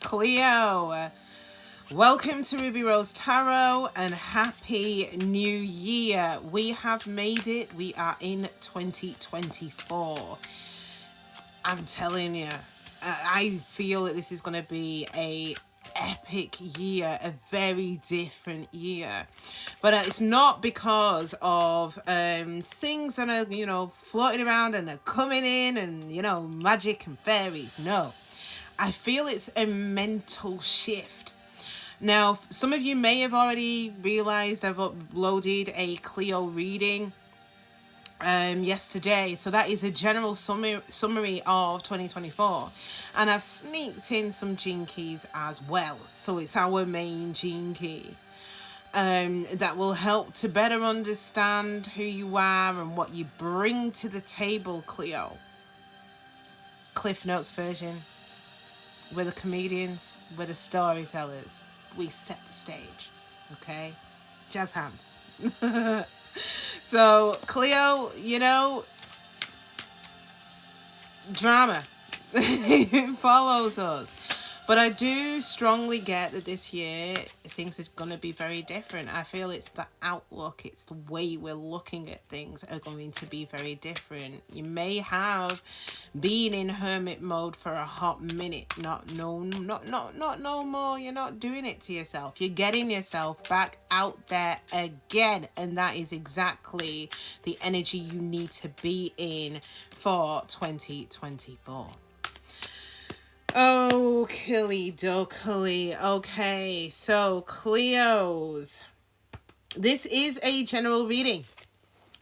Cleo, welcome to Ruby Rose Tarot and Happy New Year. We have made it. We are in 2024. I'm telling you, I feel that this is going to be a epic year, a very different year. But it's not because of things that are, floating around and are coming in and, magic and fairies. No. I feel it's a mental shift. Now, some of you may have already realized I've uploaded a Cleo reading yesterday, so that is a general summary of 2024, and I've sneaked in some gene keys as well, so it's our main gene key that will help to better understand who you are and what you bring to the table. Cleo, Cliff Notes version. We're the comedians, we're the storytellers. We set the stage, okay? Jazz hands. So, Cleo, drama follows us. But I do strongly get that this year things are going to be very different. I feel it's the outlook, it's the way we're looking at things are going to be very different. You may have been in hermit mode for a hot minute, not no more. You're not doing it to yourself. You're getting yourself back out there again, and that is exactly the energy you need to be in for 2024. Oh, Killy Dokily. Okay, so Cleos. This is a general reading.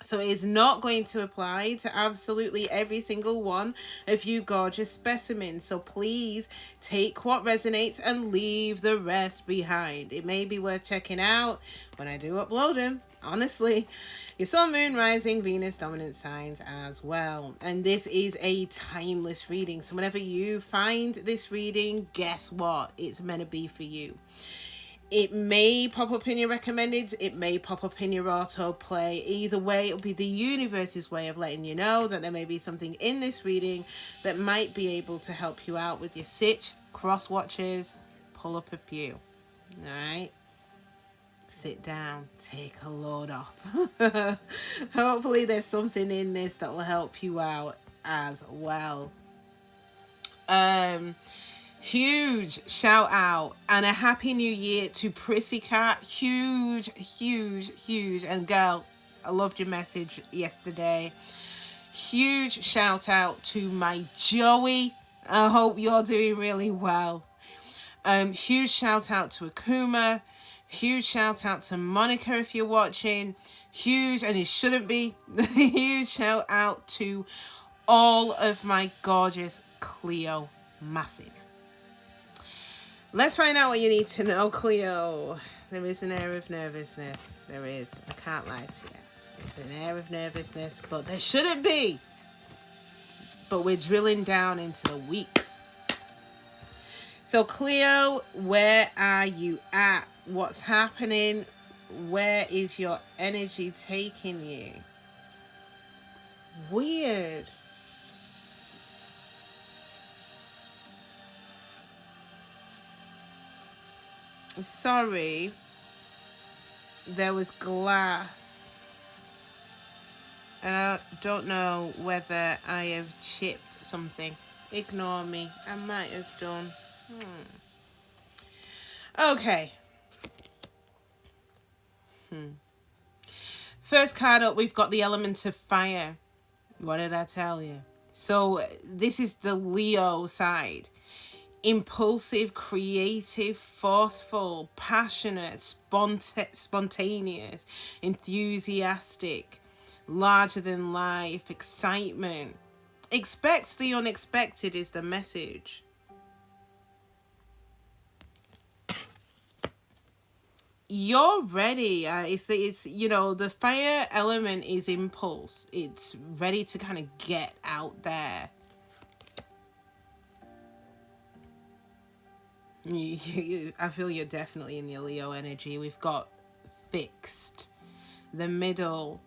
So it is not going to apply to absolutely every single one of you gorgeous specimens. So please take what resonates and leave the rest behind. It may be worth checking out when I do upload them. Honestly, your sun, moon, rising, Venus, dominant signs as well. And this is a timeless reading. So whenever you find this reading, guess what? It's meant to be for you. It may pop up in your recommended, it may pop up in your autoplay. Either way, it'll be the universe's way of letting you know that there may be something in this reading that might be able to help you out with your sitch, cross watches, pull up a pew. Alright? Sit down, take a load off. Hopefully there's something in this that will help you out as well. Huge shout out and a happy new year to Prissy Cat. Huge. And girl, I loved your message yesterday. Huge shout out to my Joey. I hope you're doing really well. Huge shout out to Akuma. Huge shout out to Monica if you're watching. Huge, and it shouldn't be, huge shout out to all of my gorgeous Cleo Massive. Let's find out what you need to know, Cleo. There is an air of nervousness. There is. I can't lie to you. There's an air of nervousness, but there shouldn't be. But we're drilling down into the weeks. So, Cleo, where are you at? What's happening? Where is your energy taking you? Weird. Sorry. There was glass. And I don't know whether I have chipped something. Ignore me. I might have done. Okay. First card up, we've got the element of fire. What did I tell you? So this is the Leo side. Impulsive, creative, forceful, passionate, spontaneous, enthusiastic, larger than life, excitement. Expect the unexpected is the message. You're ready. It's the fire element is impulse. It's ready to kind of get out there. I feel you're definitely in your Leo energy. We've got fixed, the middle.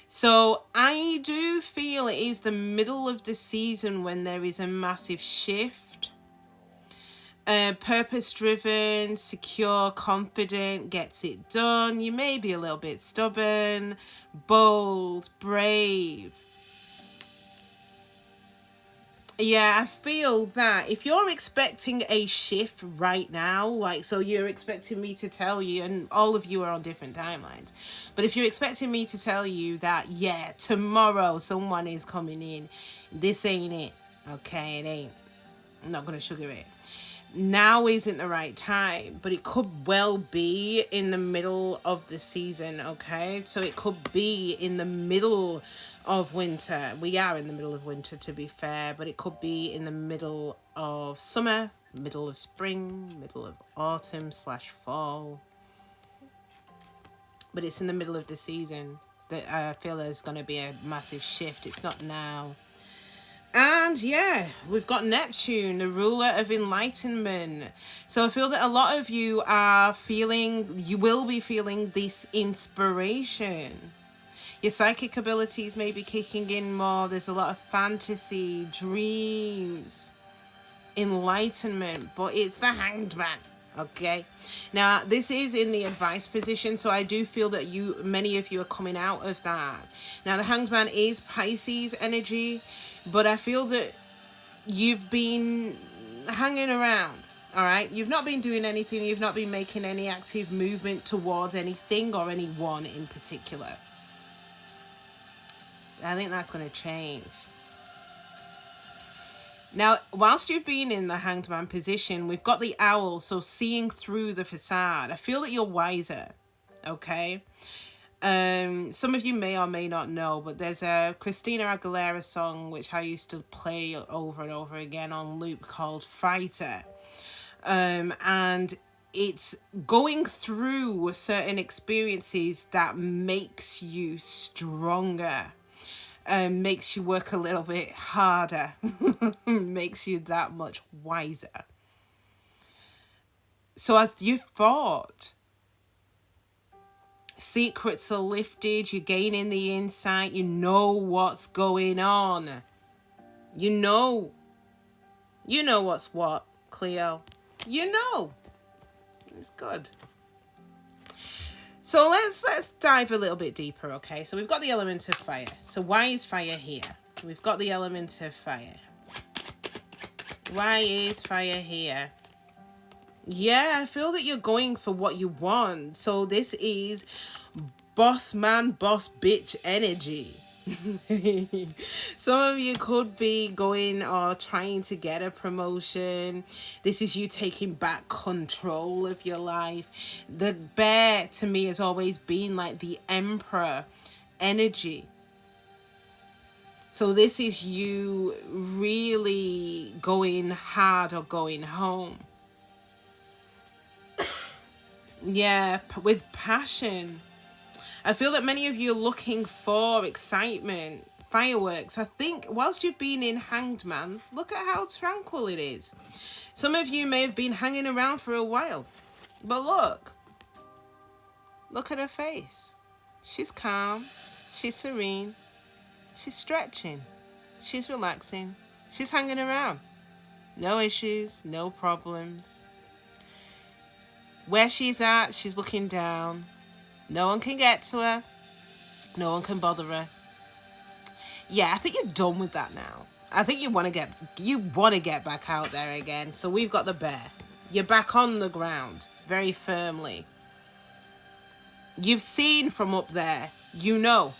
So I do feel it is the middle of the season when there is a massive shift. Purpose driven, secure, confident, gets it done. You may be a little bit stubborn, bold, brave. Yeah, I feel that if you're expecting a shift right now, like, so you're expecting me to tell you, and all of you are on different timelines, but if you're expecting me to tell you that, yeah, tomorrow someone is coming in, this ain't it, okay? It ain't. I'm not going to sugar it. Now isn't the right time, but it could well be in the middle of the season, okay? So it could be in the middle of winter. We are in the middle of winter, to be fair, but it could be in the middle of summer, middle of spring, middle of autumn / fall. But it's in the middle of the season that I feel there's going to be a massive shift. It's not now. And yeah, we've got Neptune, the ruler of enlightenment. So I feel that a lot of you will be feeling this inspiration. Your psychic abilities may be kicking in more. There's a lot of fantasy, dreams, enlightenment, but it's the Hanged Man. Okay, now this is in the advice position, so I do feel that many of you are coming out of that. Now the Hanged Man is Pisces energy, but I feel that you've been hanging around. All right, you've not been doing anything. You've not been making any active movement towards anything or anyone in particular. I think that's going to change. Now, whilst you've been in the Hanged Man position, we've got the owl, so seeing through the facade. I feel that you're wiser, okay? Some of you may or may not know, but there's a Christina Aguilera song which I used to play over and over again on loop called Fighter. And it's going through certain experiences that makes you stronger. Makes you work a little bit harder, makes you that much wiser. So you fought. Secrets are lifted, you're gaining the insight, you know what's going on. You know what's what, Cleo. You know. It's good. So let's dive a little bit deeper, okay? So we've got the element of fire. So why is fire here? We've got the element of fire. Why is fire here? Yeah, I feel that you're going for what you want. So this is boss man, boss bitch energy. Some of you could be going or trying to get a promotion. This is you taking back control of your life. The bear to me has always been like the emperor energy. So this is you really going hard or going home. Yeah, with passion. I feel that many of you are looking for excitement, fireworks. I think whilst you've been in Hanged Man, look at how tranquil it is. Some of you may have been hanging around for a while, but look at her face. She's calm, she's serene, she's stretching, she's relaxing, she's hanging around. No issues, no problems. Where she's at, she's looking down. No one can get to her. No one can bother her. Yeah, I think you're done with that now. I think you want to get back out there again. So we've got the bear. You're back on the ground very firmly. You've seen from up there. You know.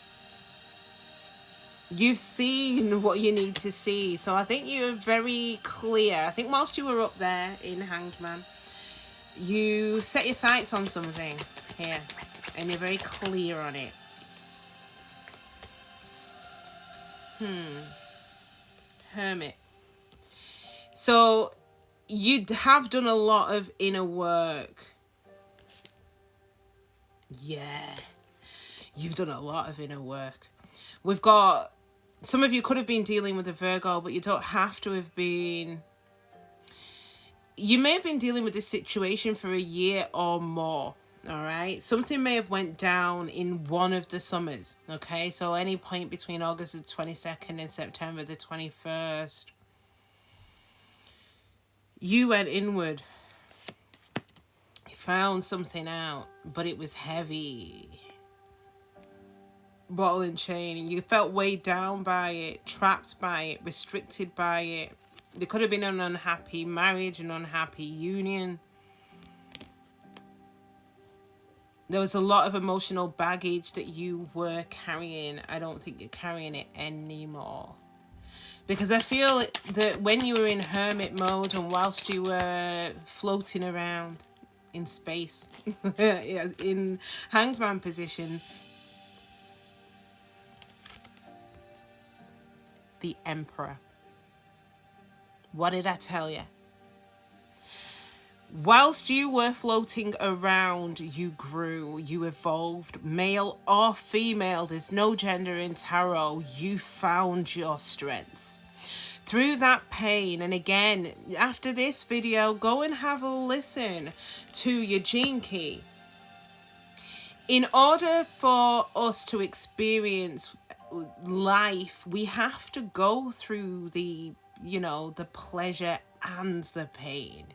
You've seen what you need to see. So I think you're very clear. I think whilst you were up there in Hanged Man, you set your sights on something here. And you're very clear on it. Hermit. So you have done a lot of inner work. Yeah. You've done a lot of inner work. We've got... Some of you could have been dealing with a Virgo, but you don't have to have been... You may have been dealing with this situation for a year or more. All right, something may have went down in one of the summers. Okay, so any point between August the 22nd and September the 21st. You went inward. You found something out, but it was heavy. Bottle and chain. And you felt weighed down by it, trapped by it, restricted by it. There could have been an unhappy marriage, an unhappy union. There was a lot of emotional baggage that you were carrying. I don't think you're carrying it anymore. Because I feel that when you were in hermit mode and whilst you were floating around in space, in Hanged Man position, the Emperor. What did I tell you? Whilst you were floating around, you grew, you evolved, male or female, there's no gender in tarot, you found your strength. Through that pain, and again, after this video, go and have a listen to your gene key. In order for us to experience life, we have to go through the, the pleasure and the pain.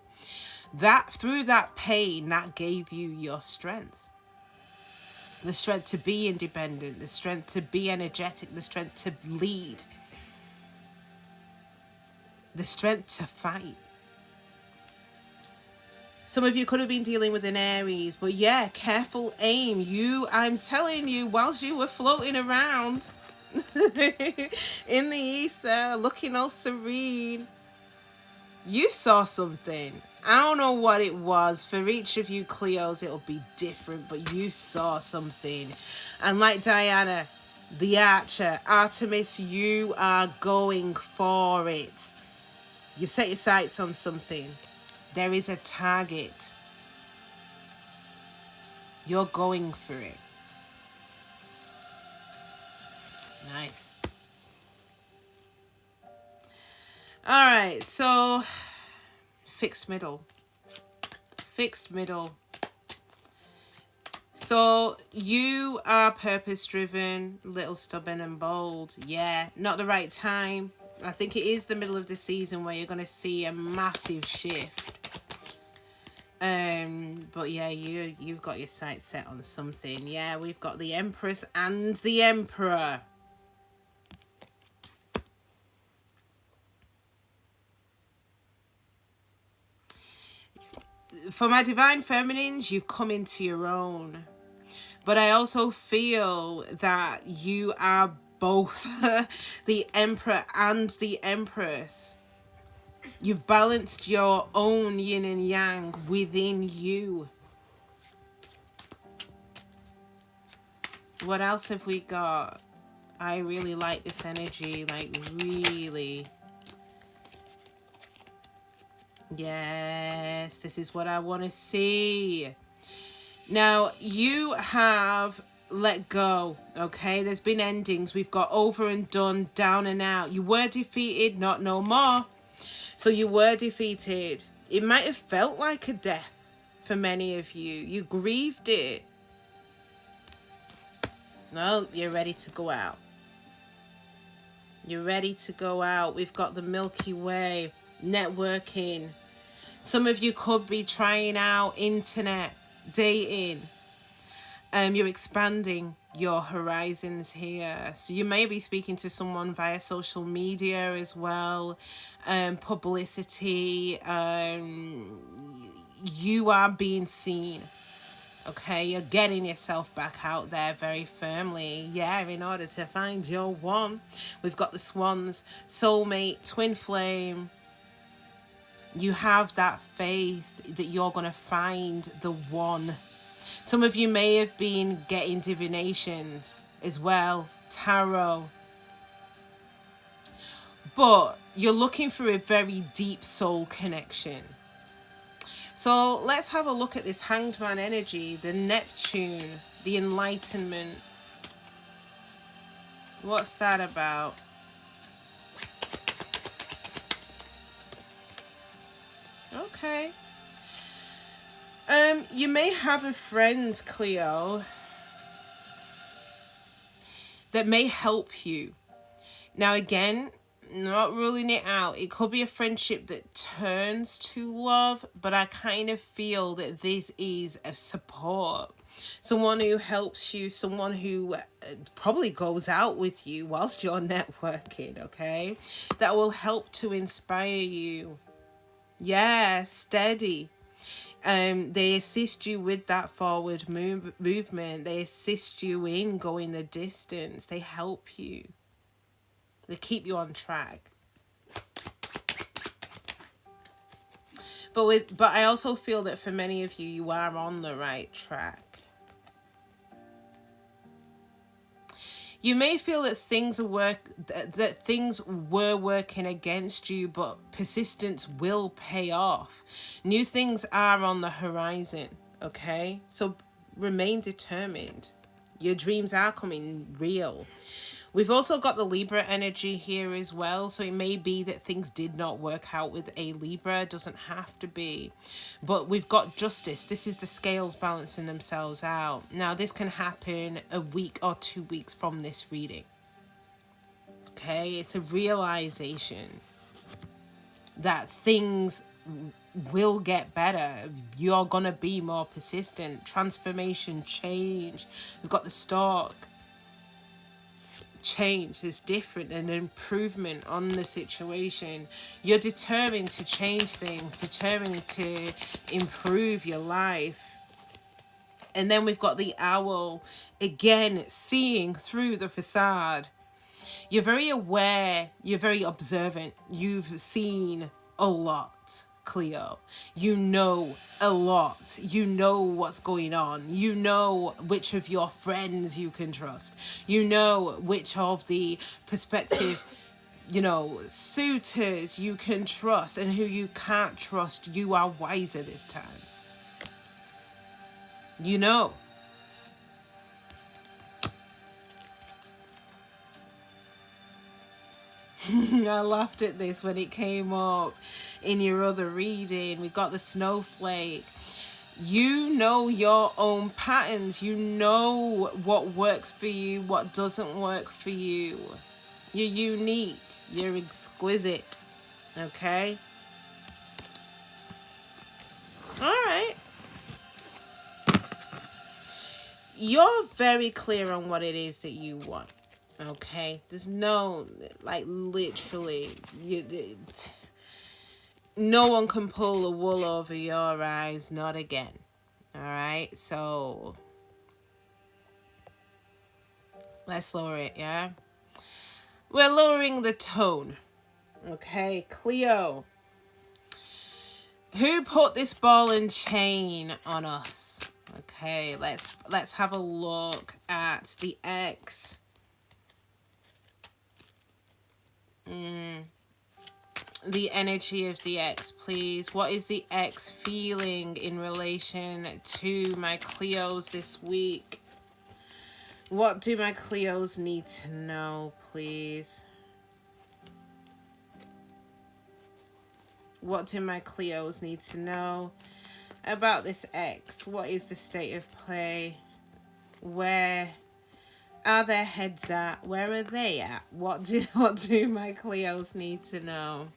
Through that pain, that gave you your strength. The strength to be independent, the strength to be energetic, the strength to lead, the strength to fight. Some of you could have been dealing with an Aries, but yeah, careful aim. I'm telling you, whilst you were floating around in the ether, looking all serene, you saw something. I don't know what it was. For each of you Cleos, it'll be different, but you saw something. And like Diana, the Archer, Artemis, you are going for it. You've set your sights on something. There is a target. You're going for it. Nice. All right, so fixed middle. Fixed middle. So you are purpose driven, little stubborn and bold. Yeah, not the right time. I think it is the middle of the season where you're going to see a massive shift. But yeah, you've got your sights set on something. Yeah, we've got the Empress and the Emperor. For my divine feminines, you've come into your own. But I also feel that you are both the Emperor and the Empress. You've balanced your own yin and yang within you. What else have we got? I really like this energy, like really. Yes, this is what I want to see. Now, you have let go, okay? There's been endings. We've got over and done, down and out. You were defeated, not no more. So you were defeated. It might have felt like a death for many of you. You grieved it. No, you're ready to go out. You're ready to go out. We've got the Milky Way, networking. Some of you could be trying out internet, dating. You're expanding your horizons here. So you may be speaking to someone via social media as well. Publicity. You are being seen. Okay, you're getting yourself back out there very firmly. Yeah, in order to find your one. We've got the Swans, soulmate, twin flame. You have that faith that you're going to find the one. Some of you may have been getting divinations as well, tarot. But you're looking for a very deep soul connection. So let's have a look at this Hanged Man energy, the Neptune, the Enlightenment. What's that about? Okay. You may have a friend, Cleo, that may help you. Now again, Not ruling it out. It could be a friendship that turns to love, but I kind of feel that this is a support. Someone who helps you, someone who probably goes out with you whilst you're networking, okay? That will help to inspire you. Yeah, steady. They assist you with that forward movement. They assist you in going the distance. They help you. They keep you on track. But I also feel that for many of you, you are on the right track. You may feel that things were working against you, but persistence will pay off. New things are on the horizon, okay? So remain determined. Your dreams are coming real. We've also got the Libra energy here as well. So it may be that things did not work out with a Libra. It doesn't have to be. But we've got justice. This is the scales balancing themselves out. Now, this can happen a week or 2 weeks from this reading. Okay? It's a realization that things will get better. You're going to be more persistent. Transformation, change. We've got the stork. Change is different, an improvement on the situation. You're determined to change things, determined to improve your life. And then we've got the owl, again, seeing through the facade. You're very aware, you're very observant. You've seen a lot, Cleo. You know a lot. You know what's going on. You know which of your friends you can trust. You know which of the prospective, suitors you can trust and who you can't trust. You are wiser this time. You know. I laughed at this when it came up in your other reading. We got the snowflake. You know your own patterns. You know what works for you, what doesn't work for you. You're unique. You're exquisite. Okay? Alright. You're very clear on what it is that you want. Okay, there's no, literally, no one can pull the wool over your eyes, not again. All right, so let's lower it, yeah? We're lowering the tone. Okay, Cleo. Who put this ball and chain on us? Okay, let's have a look at the X. The energy of the X, please. What is the X feeling in relation to my Cleos this week? What do my Cleos need to know, please? What do my Cleos need to know about this X? What is the state of play? Where are their heads at? Where are they at? What do my Cleos need to know?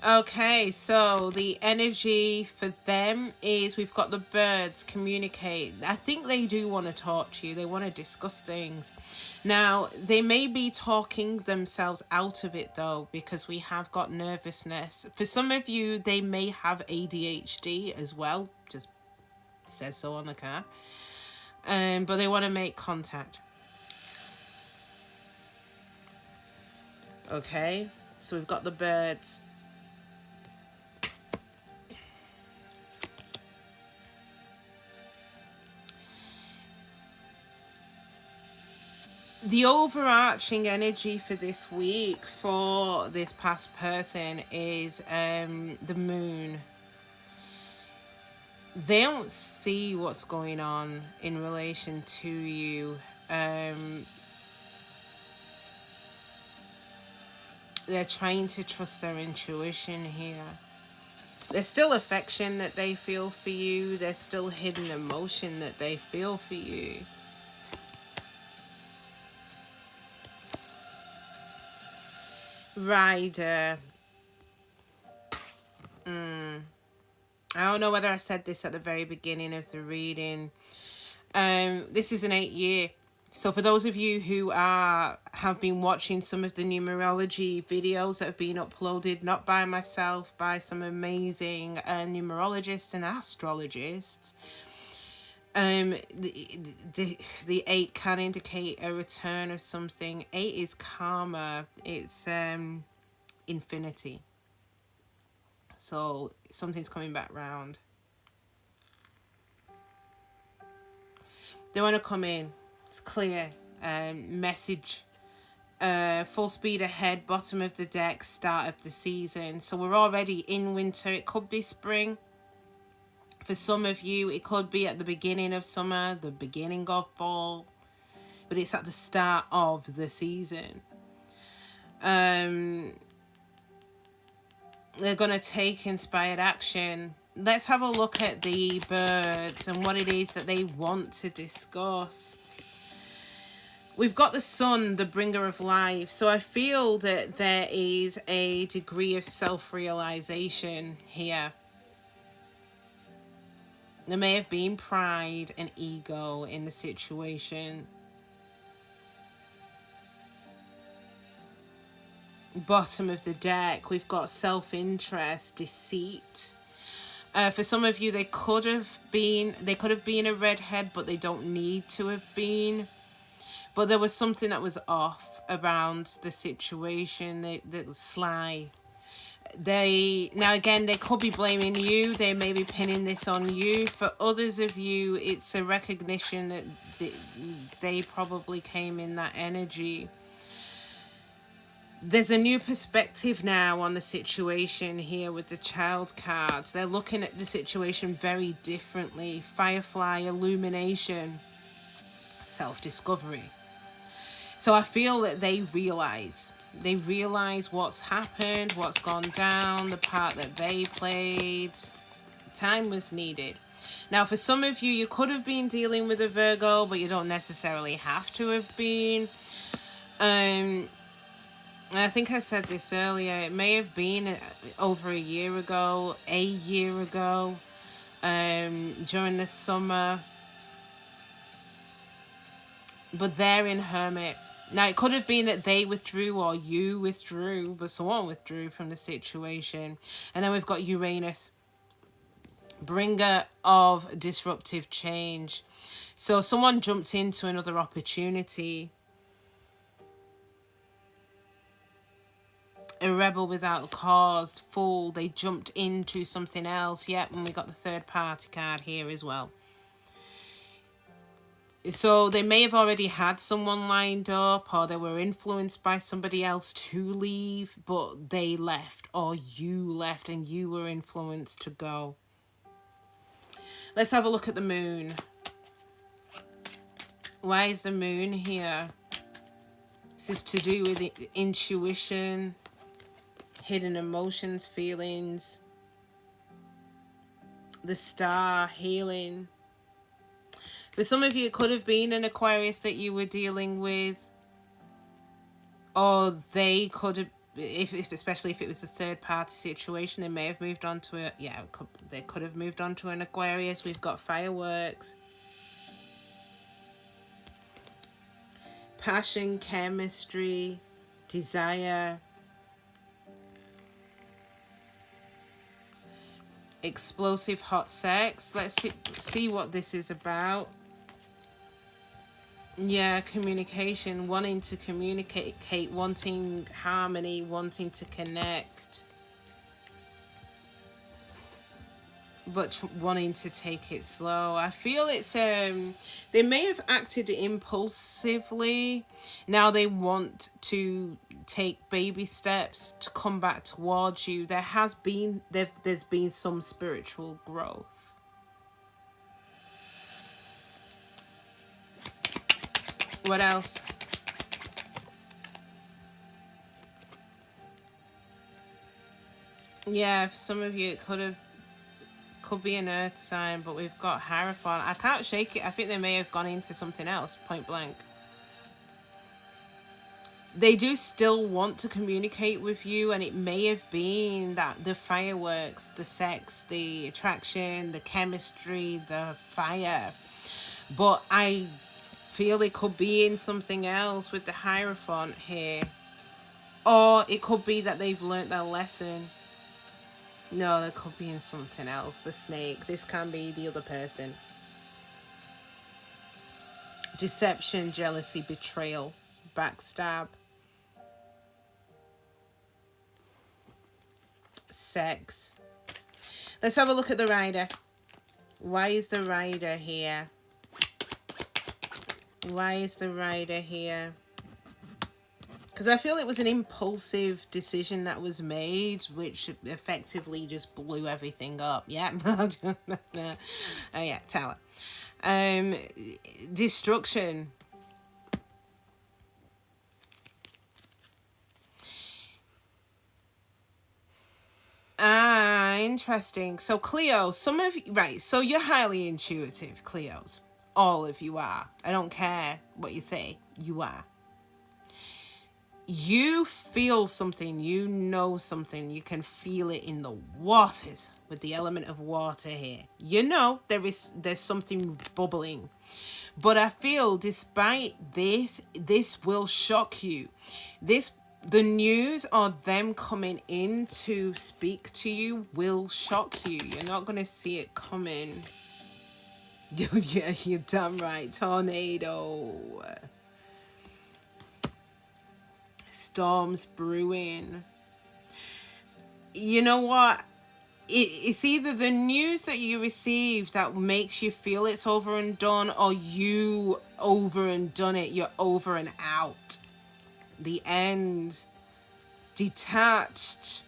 Okay, so the energy for them is we've got the birds communicate. I think they do want to talk to you. They want to discuss things. Now, they may be talking themselves out of it, though, because we have got nervousness. For some of you, they may have ADHD as well. Just says so on the card. But they want to make contact. Okay, so we've got the birds. The overarching energy for this week for this past person is the moon. They don't see what's going on in relation to you. They're trying to trust their intuition here. There's still affection that they feel for you. There's still hidden emotion that they feel for you. Rider. I don't know whether I said this at the very beginning of the reading. This is an 8-year. So for those of you who have been watching some of the numerology videos that have been uploaded, not by myself, by some amazing numerologists and astrologists, the 8 can indicate a return of something. 8 is karma. It's infinity. So something's coming back round. They want to come in. It's clear. Message. Full speed ahead. Bottom of the deck. Start of the season. So we're already in winter. It could be spring. For some of you, it could be at the beginning of summer, the beginning of fall. But it's at the start of the season. They're going to take inspired action. Let's have a look at the birds and what it is that they want to discuss. We've got the sun, the bringer of life. So I feel that there is a degree of self-realization here. There may have been pride and ego in the situation. Bottom of the deck, we've got self-interest, deceit. For some of you, they could have been a redhead, but they don't need to have been. But there was something that was off around the situation. The sly. Now again, they could be blaming you. They may be pinning this on you. For others of you, it's a recognition that they probably came in that energy. There's a new perspective now on the situation here with the child cards. They're looking at the situation very differently. Firefly, illumination, self-discovery. So I feel that they realize what's happened, what's gone down, the part that they played. Time was needed. Now, for some of you, you could have been dealing with a Virgo, but you don't necessarily have to have been. I think I said this earlier. It may have been over a year ago, during the summer. But they're in Hermit. Now, it could have been that they withdrew or you withdrew, but someone withdrew from the situation. And then we've got Uranus, bringer of disruptive change. So someone jumped into another opportunity. A rebel without a cause, fool. They jumped into something else. Yep, and we got the third party card here as well. So they may have already had someone lined up, or they were influenced by somebody else to leave, but they left, or you left and you were influenced to go. Let's have a look at the moon. Why is the moon here? This is to do with intuition, hidden emotions, feelings. The star, healing. For some of you, it could have been an Aquarius that you were dealing with. Or they could have, especially if it was a third party situation, they may have moved on to it. Yeah, they could have moved on to an Aquarius. We've got fireworks. Passion, chemistry, desire. Explosive hot sex. Let's see what this is about. Yeah, communication, wanting to communicate, wanting harmony, wanting to connect, but wanting to take it slow. I feel it's they may have acted impulsively. Now they want to take baby steps to come back towards you. There's been some spiritual growth. What else? Yeah, for some of you it could be an earth sign, but we've got Hierophant. I can't shake it. I think they may have gone into something else, point blank. They do still want to communicate with you, and it may have been that the fireworks, the sex, the attraction, the chemistry, the fire. But I feel it could be in something else with the Hierophant here. Or it could be that they've learnt their lesson. No, it could be in something else. The snake. This can be the other person. Deception, jealousy, betrayal, backstab. Sex. Let's have a look at the rider. Why is the rider here? Why is the rider here? Because I feel it was an impulsive decision that was made, which effectively just blew everything up. Yeah. Oh yeah, Tower. Destruction. Interesting. So Cleo, some of you, right, so you're highly intuitive, Cleos. All of you are. I don't care what you say. You are. You feel something, you know something, you can feel it in the waters with the element of water here. You know there's something bubbling. But I feel despite this will shock you. The news or them coming in to speak to you will shock you. You're not going to see it coming. Yeah, you're damn right. Tornado. Storms brewing. You know what? It's either the news that you receive that makes you feel it's over and done, or you over and done it. You're over and out. The end. Detached.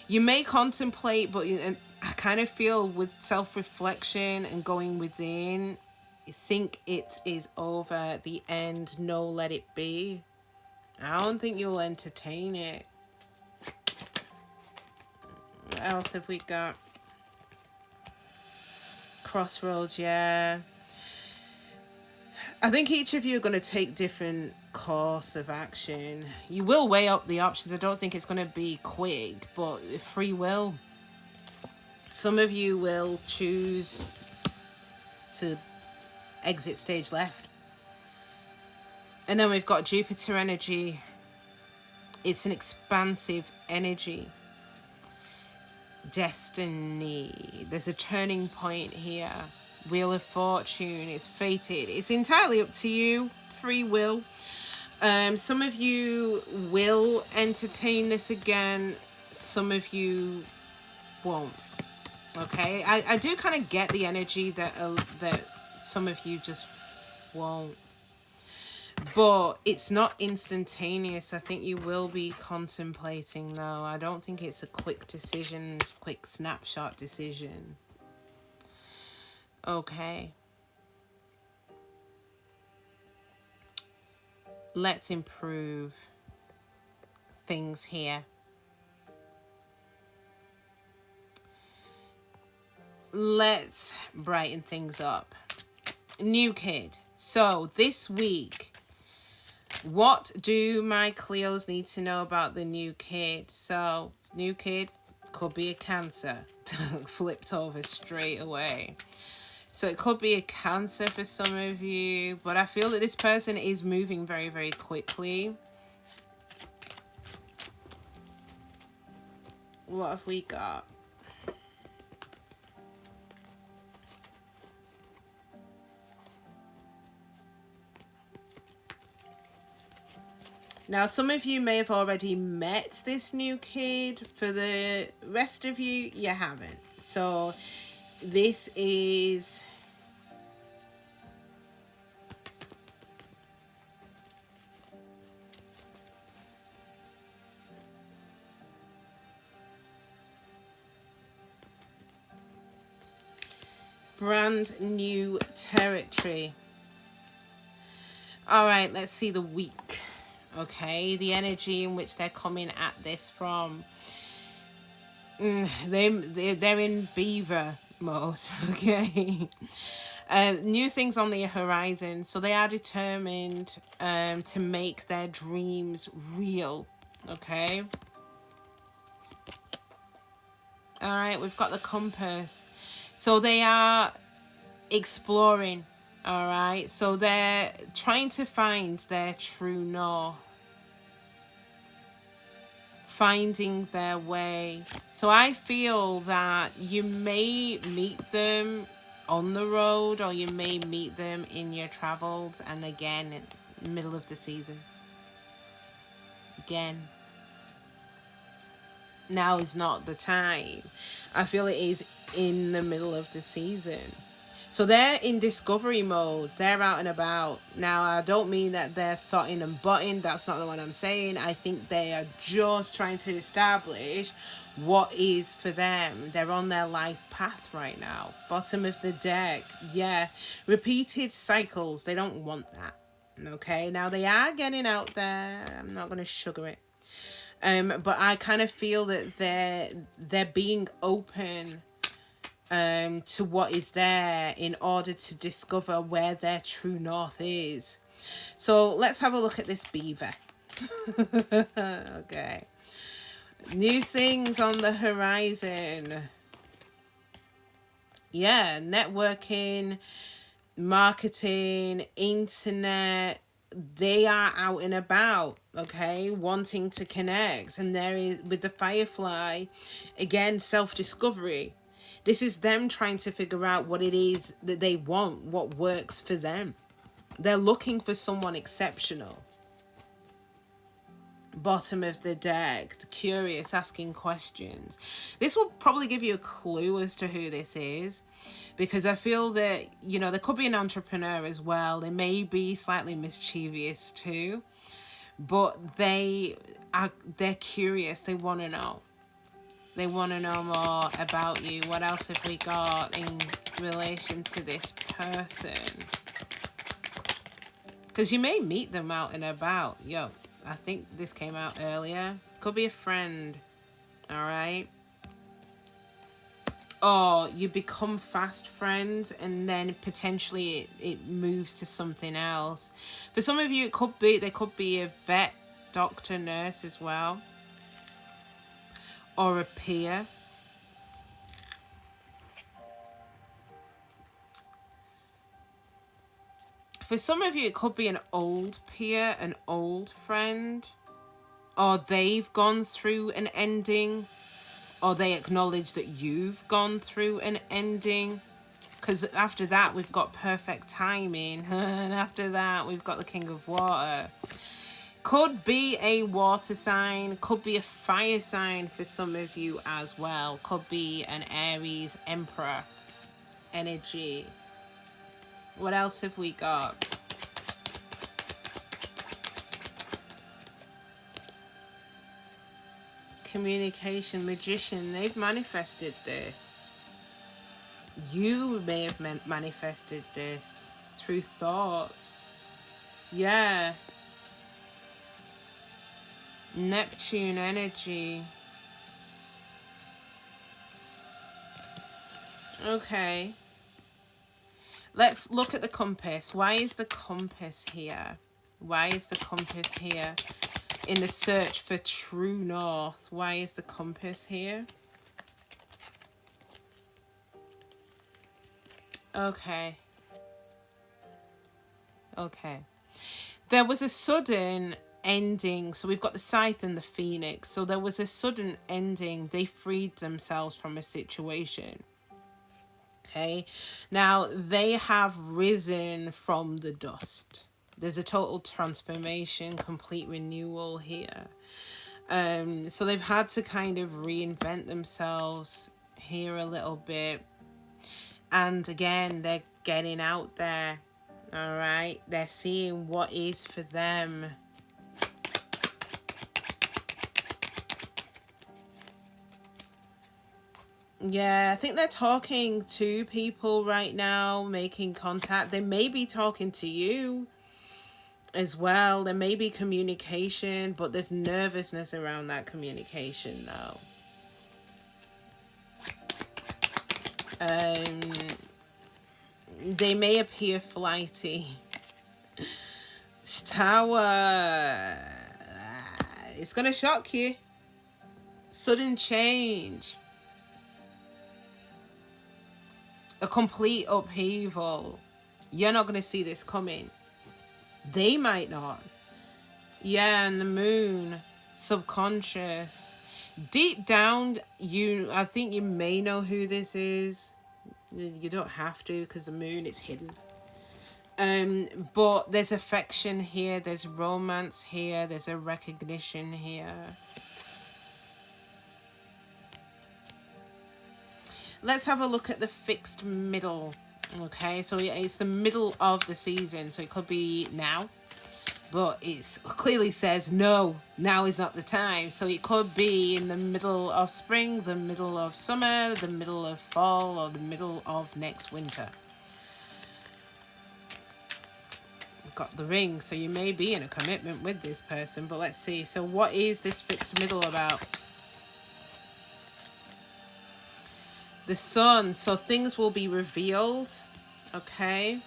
You may contemplate, but I kind of feel with self-reflection and going within, you think it is over. The end. No, let it be. I don't think you'll entertain it. What else have we got? Crossroads, yeah. I think each of you are going to take different course of action. You will weigh up the options. I don't think it's going to be quick, but free will. Some of you will choose to exit stage left. And then we've got Jupiter energy. It's an expansive energy. Destiny. There's a turning point here. Wheel of Fortune. It's fated. It's entirely up to you. Free will. Some of you will entertain this again. Some of you won't. Okay? I do kind of get the energy that some of you just won't. But it's not instantaneous. I think you will be contemplating, though. I don't think it's a quick decision, quick snapshot decision. Okay. Let's improve things here. Let's brighten things up. New kid. So this week, what do my Cleos need to know about the new kid? So, new kid could be a Cancer. Flipped over straight away. So it could be a Cancer for some of you. But I feel that this person is moving very, very quickly. What have we got? Now, some of you may have already met this new kid. For the rest of you, you haven't. So, this is... brand new territory. All right, let's see the week. Okay, the energy in which they're coming at this from. They're in beaver mode. Okay. New things on the horizon, so they are determined to make their dreams real. Okay. All right, we've got the compass, so they are exploring. All right, so they're trying to find their true north, finding their way. So I feel that you may meet them on the road, or you may meet them in your travels, and again in middle of the season. Again, now is not the time. I feel it is in the middle of the season. So they're in discovery mode. They're out and about. Now, I don't mean that they're thotting and butting. That's not the one I'm saying. I think they are just trying to establish what is for them. They're on their life path right now. Bottom of the deck. Yeah. Repeated cycles. They don't want that. Okay. Now, they are getting out there. I'm not going to sugar it. But I kind of feel that they're being open to what is there in order to discover where their true north is. So let's have a look at this beaver. Okay. New things on the horizon. Yeah, networking, marketing, internet. They are out and about, okay, wanting to connect. And there is, with the firefly, again, self-discovery. This is them trying to figure out what it is that they want, what works for them. They're looking for someone exceptional. Bottom of the deck, the curious, asking questions. This will probably give you a clue as to who this is, because I feel that, you know, there could be an entrepreneur as well. They may be slightly mischievous too, but they're curious. They want to know. They want to know more about you. What else have we got in relation to this person? Because you may meet them out and about. Yo, I think this came out earlier. Could be a friend. All right. Or you become fast friends and then potentially it moves to something else. For some of you, they could be a vet, doctor, nurse as well. Or a peer. For some of you, it could be an old peer, an old friend. Or they've gone through an ending. Or they acknowledge that you've gone through an ending. Because after that, we've got perfect timing. And after that, we've got the King of Water. Could be a water sign, could be a fire sign for some of you as well. Could be an Aries Emperor energy. What else have we got? Communication Magician. They've manifested this. You may have manifested this through thoughts. Yeah. Neptune energy. Okay. Let's look at the compass. Why is the compass here? Why is the compass here? In the search for true north. Why is the compass here? Okay. Okay. There was a sudden ending. So we've got the Scythe and the Phoenix. So there was a sudden ending. They freed themselves from a situation. Okay. Now they have risen from the dust. There's a total transformation, complete renewal here. So they've had to kind of reinvent themselves here a little bit. And again, they're getting out there. All right. They're seeing what is for them. Yeah, I think they're talking to people right now, making contact. They may be talking to you. as well. There may be communication, but there's nervousness around that communication though. They may appear flighty. Tower. It's gonna shock you. Sudden change. A complete upheaval. You're not gonna see this coming. They might not. Yeah, and the moon. Subconscious. Deep down, I think you may know who this is. You don't have to, because the moon is hidden. But there's affection here, there's romance here, there's a recognition here. Let's have a look at the fixed middle. Okay, so it's the middle of the season, so it could be now, but it clearly says no, now is not the time. So it could be in the middle of spring, the middle of summer, the middle of fall, or the middle of next winter. Got the ring, so you may be in a commitment with this person, but let's see. So what is this fixed middle about? The sun. So things will be revealed. Okay.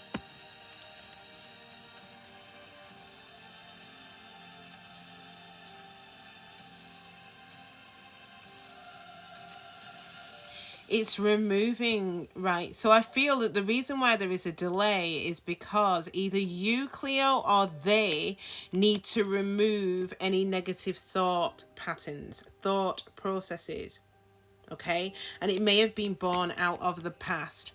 It's removing, right? So I feel that the reason why there is a delay is because either you, Cleo, or they need to remove any negative thought patterns, thought processes. Okay, and it may have been born out of the past.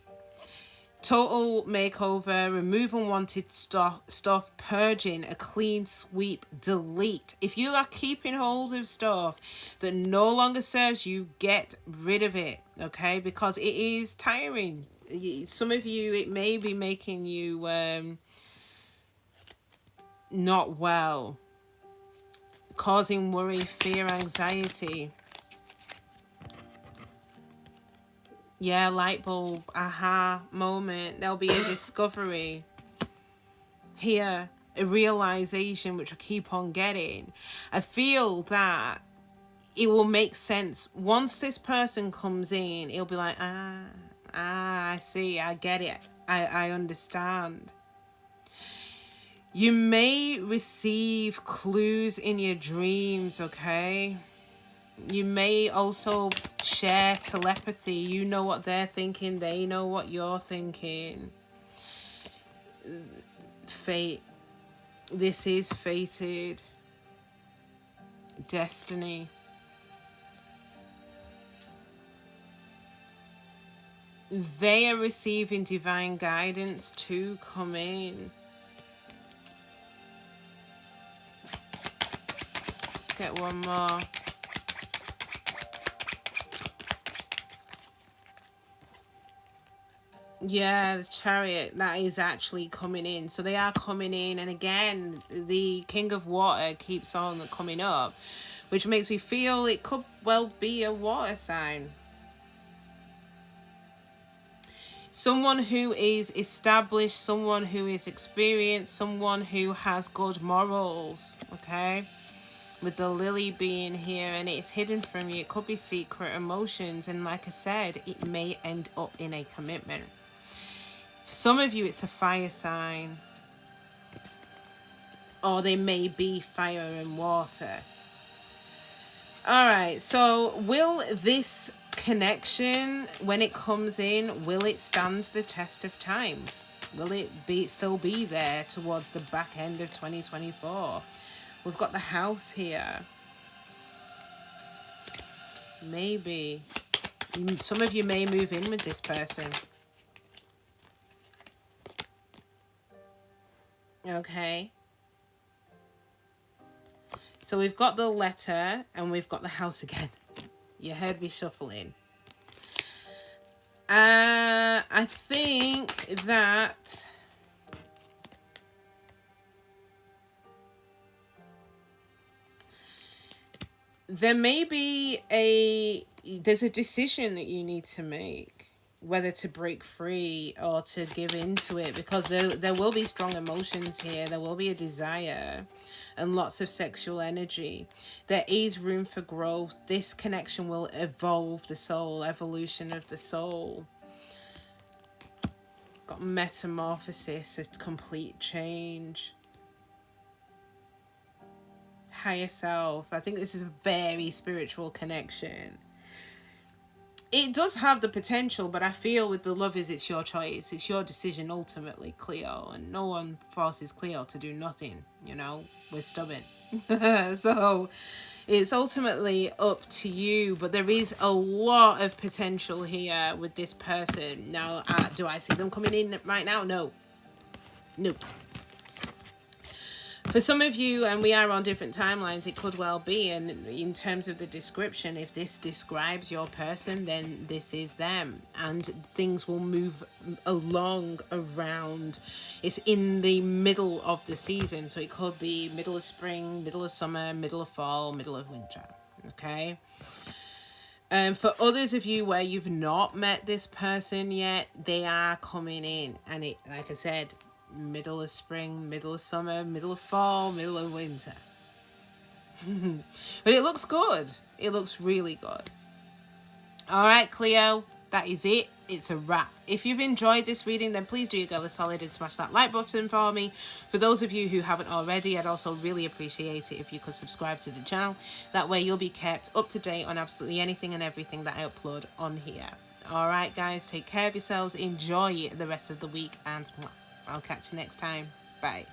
Total makeover, remove unwanted stuff, purging, a clean sweep, delete. If you are keeping hold of stuff that no longer serves you, get rid of it, okay? Because it is tiring. Some of you, it may be making you not well, causing worry, fear, anxiety. Yeah, light bulb, aha moment. There'll be a discovery here, a realization, which I keep on getting. I feel that it will make sense once this person comes in. It'll be like, I see, I get it, I understand. You may receive clues in your dreams, okay? You may also share telepathy. You know what they're thinking, they know what you're thinking. Fate. This is fated. Destiny. They are receiving divine guidance to come in. Let's get one more. Yeah, the Chariot, that is actually coming in. So they are coming in, and again, the King of Water keeps on coming up, which makes me feel it could well be a water sign. Someone who is established, someone who is experienced, someone who has good morals, okay? With the lily being here, and it's hidden from you. It could be secret emotions, and like I said, it may end up in a commitment. For some of you, it's a fire sign. Or they may be fire and water. Alright, so will this connection, when it comes in, will it stand the test of time? Will it still be there towards the back end of 2024? We've got the house here. Maybe. Some of you may move in with this person. Okay. So we've got the letter and we've got the house again. You heard me shuffling. I think that there may be there's a decision that you need to make. whether to break free or to give into it, because there will be strong emotions here. There will be a desire and lots of sexual energy. There is room for growth. This connection will evolve the soul, evolution of the soul. Got metamorphosis, a complete change. Higher self. I think this is a very spiritual connection. It does have the potential, but I feel with the lovers, it's your choice. It's your decision ultimately, Cleo. And no one forces Cleo to do nothing, you know. We're stubborn. So it's ultimately up to you. But there is a lot of potential here with this person. Now, do I see them coming in right now? No. Nope. For some of you, and we are on different timelines, it could well be, and in terms of the description, if this describes your person, then this is them, and things will move along around. It's in the middle of the season, so it could be middle of spring, middle of summer, middle of fall, middle of winter, okay? For others of you where you've not met this person yet, they are coming in, and it, like I said, middle of spring, middle of summer, middle of fall, middle of winter. But it looks good. It looks really good. All right, Cleo, that is it. It's a wrap. If you've enjoyed this reading, then please do your girl a solid and smash that like button for me. For those of you who haven't already, I'd also really appreciate it if you could subscribe to the channel. That way you'll be kept up to date on absolutely anything and everything that I upload on here. All right, guys, take care of yourselves. Enjoy the rest of the week, and I'll catch you next time. Bye.